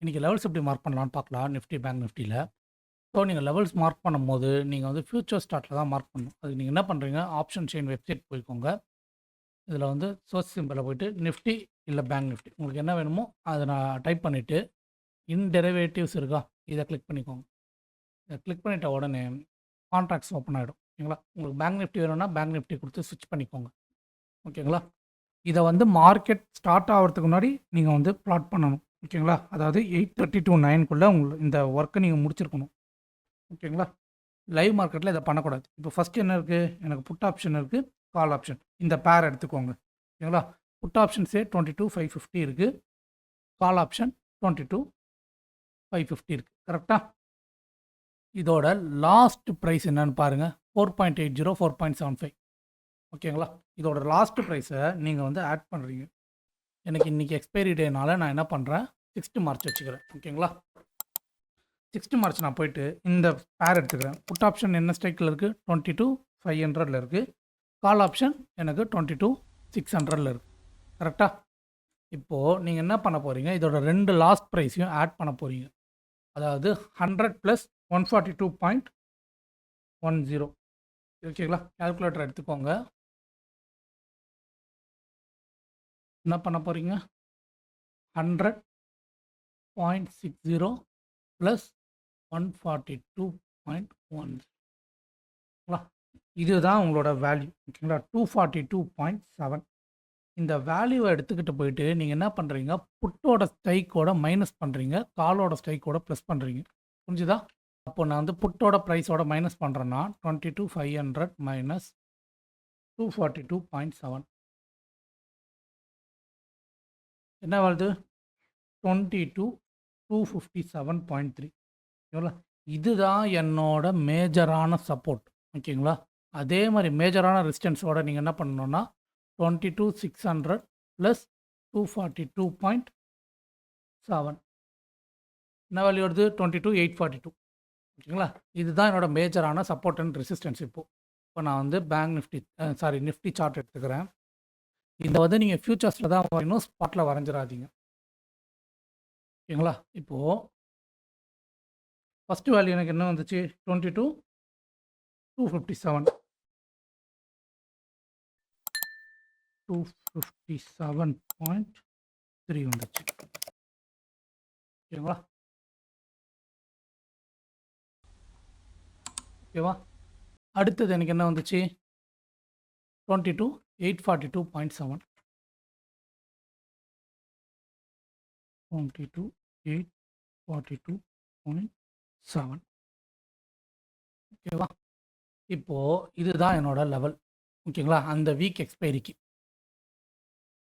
இன்றைக்கி லெவல்ஸ் எப்படி மார்க் பண்ணலான்னு பார்க்கலாம் நிஃப்டி பேங்க் நிஃப்டியில். ஸோ நீங்கள் லெவல்ஸ் மார்க் பண்ணும்போது நீங்கள் வந்து ஃபியூச்சர் ஸ்டார்ட்டில் தான் மார்க் பண்ணணும். அதுக்கு நீங்கள் என்ன பண்ணுறீங்க, ஆப்ஷன் செயின் வெப்சைட் போய்க்கோங்க. இதில் வந்து சோர்ஸ் சிம்பிளில் போய்ட்டு நிஃப்டி இல்லை பேங்க் நிஃப்டி உங்களுக்கு என்ன வேணுமோ அதை நான் டைப் பண்ணிவிட்டு டெரிவேட்டிவ்ஸ் இருக்கா இதை கிளிக் பண்ணிக்கோங்க. இதை கிளிக் பண்ணிட்ட உடனே கான்ட்ராக்ட்ஸ் ஓப்பன் ஆகிடும். ஓகேங்களா? உங்களுக்கு பேங்க் நிஃப்டி வேணும்னா பேங்க் நிஃப்டி கொடுத்து ஸ்விட்ச் பண்ணிக்கோங்க. ஓகேங்களா? இதை வந்து மார்க்கெட் ஸ்டார்ட் ஆகிறதுக்கு முன்னாடி நீங்கள் வந்து ப்ளாட் பண்ணணும். ஓகேங்களா? அதாவது 8:30 to 9க்குள்ளே உங்களுக்கு இந்த ஒர்க்கை நீங்கள் முடிச்சிருக்கணும். ஓகேங்களா? லைவ் மார்க்கெட்டில் இதை பண்ணக்கூடாது. இப்போ ஃபஸ்ட்டு என்ன இருக்குது, எனக்கு புட் ஆப்ஷன் இருக்குது, கால் ஆப்ஷன். இந்த பேர் எடுத்துக்கோங்க. ஓகேங்களா? புட் ஆப்ஷன்ஸே 22,550 இருக்குது, கால் ஆப்ஷன் 22,550 இருக்குது. கரெக்டாக? இதோட லாஸ்ட் ப்ரைஸ் என்னன்னு பாருங்கள், 4.80, 4.75. ஓகேங்களா? இதோட லாஸ்ட் ப்ரைஸை நீங்கள் வந்து ஆட் பண்ணுறீங்க. எனக்கு இன்றைக்கி எக்ஸ்பைரி டேனால நான் என்ன பண்ணுறேன், 6th மார்ச் வச்சுக்கிறேன். ஓகேங்களா? 6th மார்ச் நான் போயிட்டு இந்த பேர் எடுத்துக்கிறேன். புட் ஆப்ஷன் என்ன ஸ்ட்ரைக்கில் இருக்குது, 22,500 இருக்குது. கால் ஆப்ஷன் எனக்கு 22,600 இருக்குது. கரெக்டாக? இப்போது நீங்கள் என்ன பண்ண போகிறீங்க, இதோட 2 லாஸ்ட் ப்ரைஸையும் ஆட் பண்ண போகிறீங்க. அதாவது 100 + 142.10. ஓகேங்களா? கால்குலேட்டர் எடுத்துக்கோங்க. என்ன பண்ண போகிறீங்க, 100.60 + 142.10. இதுதான் உங்களோட வேல்யூ. ஓகேங்களா? 242.7. இந்த வேல்யூவை எடுத்துக்கிட்டு போயிட்டு நீங்கள் என்ன பண்ணுறீங்க, புட்டோட ஸ்ட்ரைக்கோட மைனஸ் பண்ணுறீங்க, காலோட ஸ்ட்ரைக்கோட ப்ளஸ் பண்ணுறீங்க. புரிஞ்சுதா? அப்போ நான் வந்து புட்டோட ப்ரைஸோட மைனஸ் பண்ணுறேன்னா 22,500 - 242.7 என்ன வருது, 22,257.3. எவ்வளோ? இதுதான் என்னோட மேஜரான சப்போர்ட். ஓகேங்களா? அதே மாதிரி மேஜரான ரெசிஸ்டன்ஸோட நீங்கள் என்ன பண்ணணும்னா 22,600 + 242.7 என்ன வேல்யூ வருது, 22,842. ஓகேங்களா? இதுதான் என்னோட மேஜரான சப்போர்ட் அண்ட் ரெசிஸ்டன்ஸ். இப்போ நான் வந்து பேங்க் நிஃப்டி நிஃப்டி சார்ட் எடுத்துக்கிறேன். இதை வந்து நீங்கள் ஃபியூச்சர்ஸில் தான் வரையணும், ஸ்பாட்டில் வரைஞ்சிடாதீங்க. ஓகேங்களா? இப்போது ஃபஸ்ட்டு வேல்யூ எனக்கு என்ன வந்துச்சு, 22,257. 257.3 வந்துச்சு. ஓகேங்களா? ஓகேவா? அடுத்தது எனக்கு என்ன வந்துச்சு, 22,842.7. 22,842.7. ஓகேவா? இப்போது இதுதான் என்னோட லெவல். ஓகேங்களா? அந்த வீக் எக்ஸ்பைரிக்கு